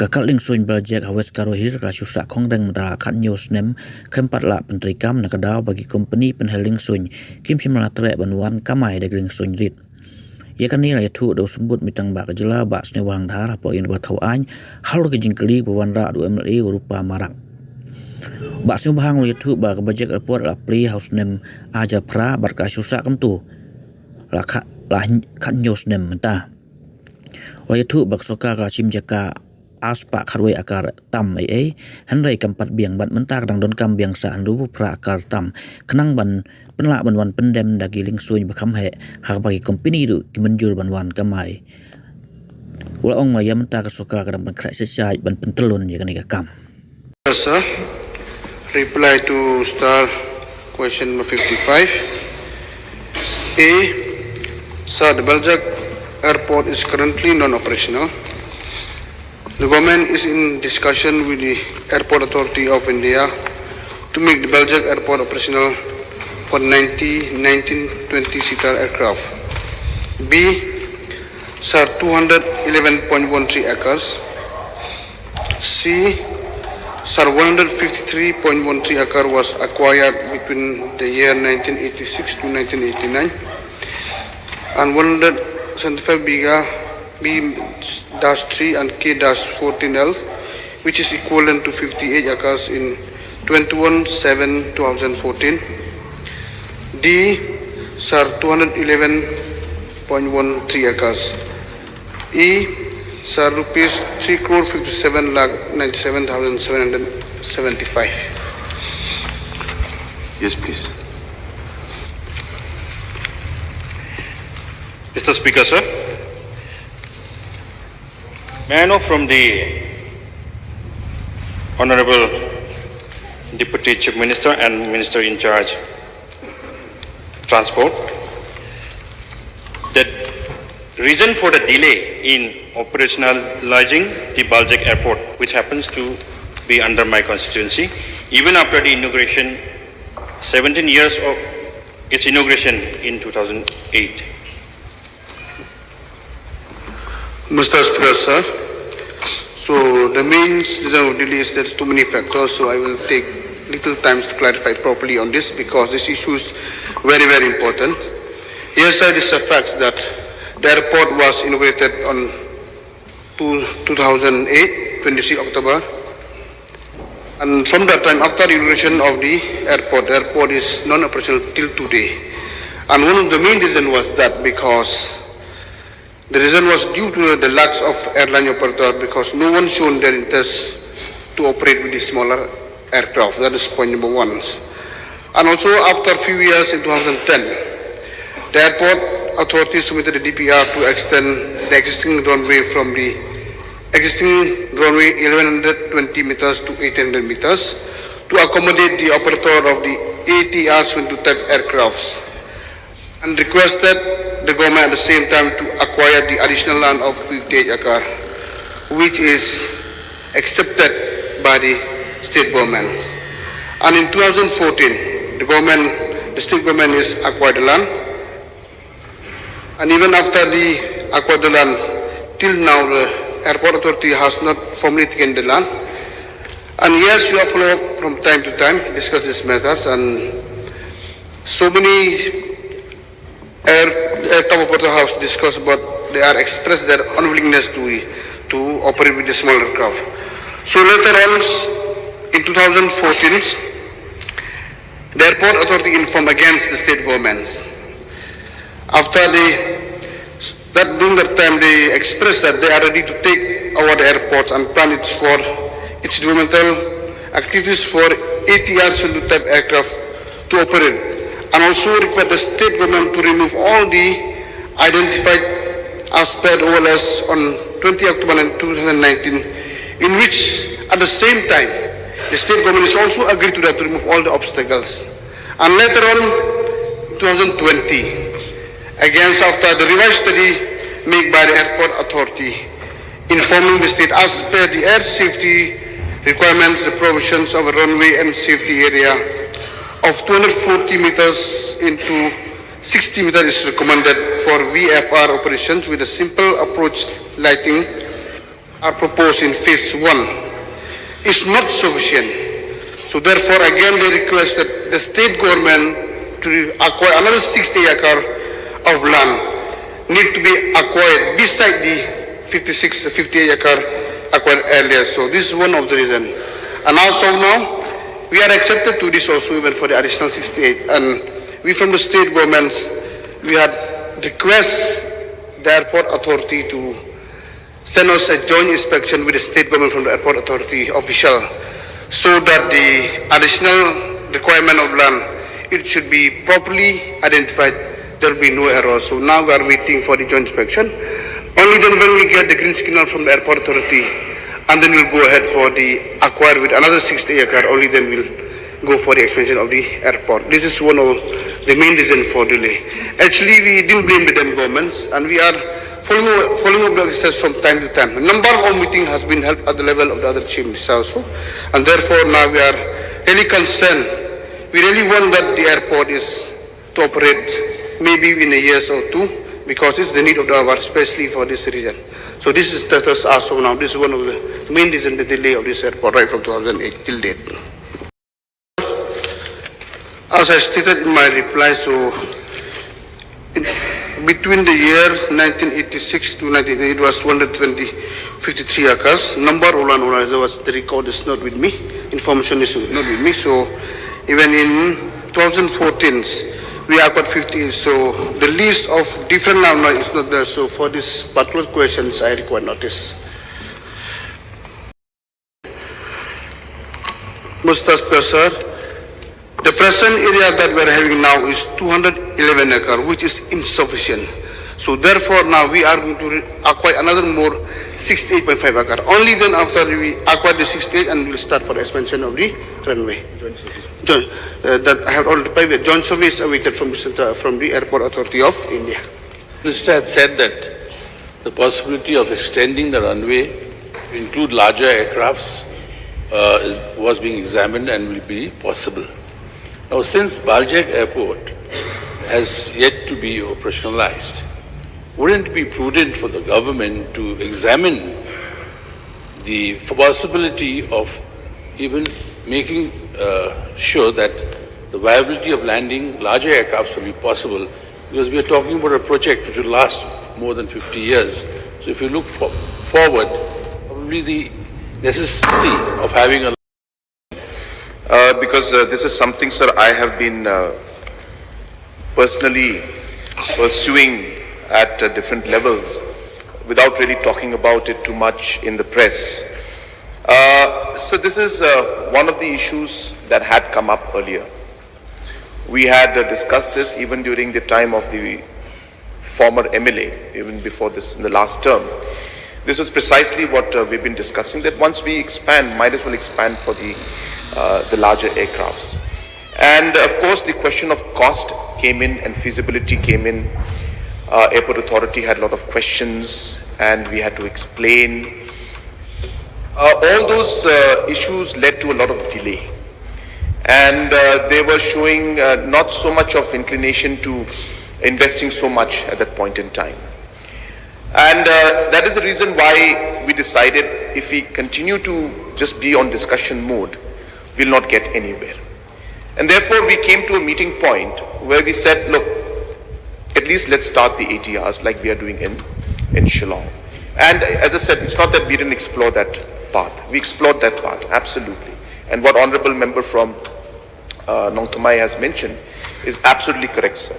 Kakaling soin baljek hawes karohir rasusak kongdeng mendara kat news nem keempat la penteri kam nakadau bagi company penheling soin kim simala trek banwan kamai dagling soin rit. Ia kan ni raya tu do sembut mitang ba kejela ba snewang dhar apa yang batau ain hal ke jingkeli bawan ra du MLA rupa marak. Ba snew bahang raya tu ba kebajek report la pri house nem aja pra barka susak kemtu. La kat news nem mentah. Raya tu ba soka ka sim jaka aspa kharwe akar tam hanrai kampat biang ban mentar dang don kam biang sa andu pra akar tam kenang ban penla banwan pendem dagi ling suin bakam he har bagi company du kimenjul banwan kamai wala ong maya mentar soka kadang ban krai sesai ban pentelun ya kanika kam. Yes, sir. Reply to star question number 55. A. Sir, the Baljak airport is currently non-operational. The government is in discussion with the Airport Authority of India to make the Baljak airport operational for 19-20 seater aircraft. B. Sir, 211.13 acres. C. Sir, 153.13 acre was acquired between the year 1986 to 1989, and 175 biga B-3 and K-14L, which is equivalent to 58 acres in 21/7/2014. D. Sir, 211.13 acres. E. Sir, rupees 3,57,97,775. Yes, please. Mr. Speaker, sir, may I know from the Honorable Deputy Chief Minister and Minister in charge Transport that reason for the delay in operationalizing the Baljak Airport, which happens to be under my constituency, even after the inauguration, 17 years of its inauguration in 2008. Mr. Speaker, sir. So the main reason of delay is there's too many factors, so I will take little time to clarify properly on this because this issue is very, very important. Yes, sir, it is a fact that the airport was inaugurated on 2008, 26 October. And from that time, after the inauguration of the airport is non-operational till today. And one of the main reasons was that because the reason was due to the lack of airline operator because no one shown their interest to operate with the smaller aircraft. That is point number one. And also after a few years in 2010, the airport authorities submitted a DPR to extend the existing runway from the existing runway 1120 meters to 800 meters to accommodate the operator of the ATR-22 type aircrafts and requested the government at the same time to acquire the additional land of 58 acre, which is accepted by the state government. And in 2014, the state government is acquired the land. And even after the acquired the land, till now the airport authority has not formally taken the land. And yes, you have followed from time to time, discuss these matters, and so many aircraft operator have discussed, but they are expressed their unwillingness to operate with the small aircraft. So later on, in 2014, the airport authority informed against the state governments. After during that time, they expressed that they are ready to take over the airports and plan it for its developmental activities for ATR-22 type aircraft to operate, and also require the state government to remove all the identified aspect OLS on 20 October 2019, in which at the same time the state government is also agreed to that to remove all the obstacles. And later on, 2020, against after the revised study made by the airport authority, informing the state as per the air safety requirements, the provisions of a runway and safety area of 240 meters into 60 meters is recommended for VFR operations with a simple approach lighting are proposed in phase 1 is not sufficient. So therefore, again, they request that the state government to acquire another 60 acre of land need to be acquired beside the 58 acre acquired earlier. So this is one of the reasons. And also now, we are accepted to this also even for the additional 68. And we from the state governments, we had request the airport authority to send us a joint inspection with the state government from the airport authority official, so that the additional requirement of land, it should be properly identified. There will be no error. So now we are waiting for the joint inspection. Only then when we get the green signal from the airport authority, and then we'll go ahead for the acquire with another 60 acre, only then we'll go for the expansion of the airport. This is one of the main reasons for delay. Actually, we didn't blame the them governments, and we are following up the access from time to time. A number of meetings has been held at the level of the other chief ministers also, and therefore now we are really concerned. We really want that the airport is to operate maybe in a year or two, because it's the need of the hour, especially for this region. So this is status as of now. This is one of the main reasons the delay of this airport right from 2008 till date. As I stated in my reply, so between the years 1986 to 1988, it was 53 acres. Number of land owners, was the record is not with me. Information is not with me. So even in 2014, we acquired 50. So the list of different land owners is not there. So for these particular questions, I require notice. Mustafa sir, the present area that we are having now is 211 acres, which is insufficient. So therefore now we are going to acquire another more 68.5 acres. Only then after we acquire the 68 and we'll start for the expansion of the runway. That I have already private joint service awaited from the Airport Authority of India. The Minister had said that the possibility of extending the runway to include larger aircrafts was being examined and will be possible. Now, since Baljek Airport has yet to be operationalized, wouldn't it be prudent for the government to examine the possibility of even making sure that the viability of landing larger aircrafts will be possible? Because we are talking about a project which will last more than 50 years. So if you look forward, probably the necessity of having a because this is something, sir, I have been personally pursuing at different levels without really talking about it too much in the press. So this is one of the issues that had come up earlier. We had discussed this even during the time of the former MLA, even before this in the last term. This was precisely what we've been discussing, that once we expand, might as well expand for the larger aircrafts. And of course, the question of cost came in and feasibility came in. Airport Authority had a lot of questions and we had to explain. All those issues led to a lot of delay. And they were showing not so much of inclination to investing so much at that point in time. And that is the reason why we decided if we continue to just be on discussion mode, we'll not get anywhere. And therefore we came to a meeting point where we said, look, at least let's start the ATRs like we are doing in Shillong. And as I said, it's not that we didn't explore that path. We explored that path, absolutely. And what Honorable Member from Nong Tomai has mentioned is absolutely correct, sir.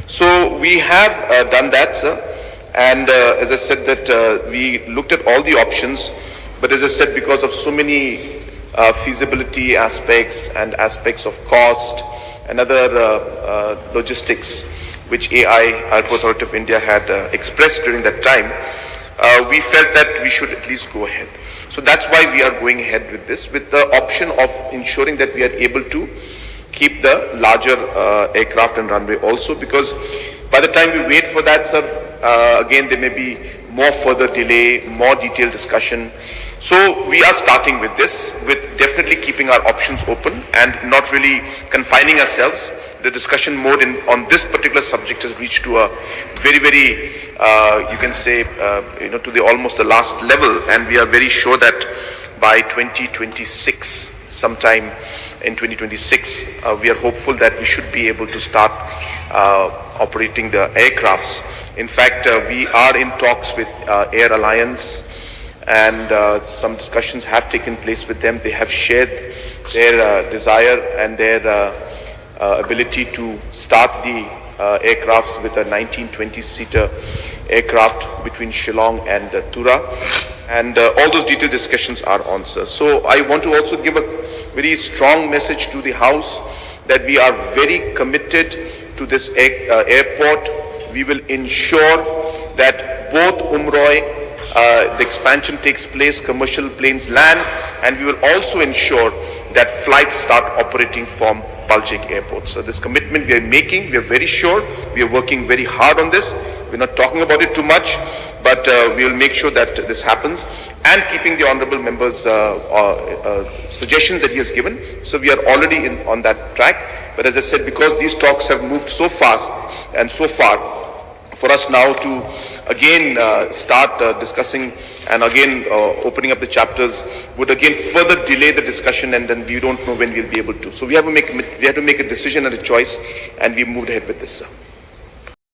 So we have done that, sir. And as I said that we looked at all the options, but as I said, because of so many feasibility aspects and aspects of cost and other logistics, which Airport Authority of India had expressed during that time, we felt that we should at least go ahead. So that's why we are going ahead with this, with the option of ensuring that we are able to keep the larger aircraft and runway also, because by the time we wait for that, sir, again there may be more further delay, more detailed discussion. So we are starting with this, with definitely keeping our options open and not really confining ourselves, the discussion mode on this particular subject has reached to a very, you can say, to the almost the last level, and we are very sure that by 2026, sometime in 2026, we are hopeful that we should be able to start operating the aircrafts. In fact, we are in talks with Air Alliance, and some discussions have taken place with them. They have shared their desire and their ability to start the aircrafts with a 19-20-seater aircraft between Shillong and Tura, and all those detailed discussions are on, sir. So I want to also give a very strong message to the House that we are very committed to this airport. We will ensure that both Umroi, the expansion takes place, commercial planes land, and we will also ensure that flights start operating from Baljek Airport. So this commitment we are making, we are very sure, we are working very hard on this. We're not talking about it too much, but we will make sure that this happens, and keeping the honorable member's suggestions that he has given. So we are already on that track. But as I said, because these talks have moved so fast and so far, for us now to again start discussing and again opening up the chapters would again further delay the discussion, and then we don't know when we'll be able to. So we have to make a decision and a choice, and we moved ahead with this, sir.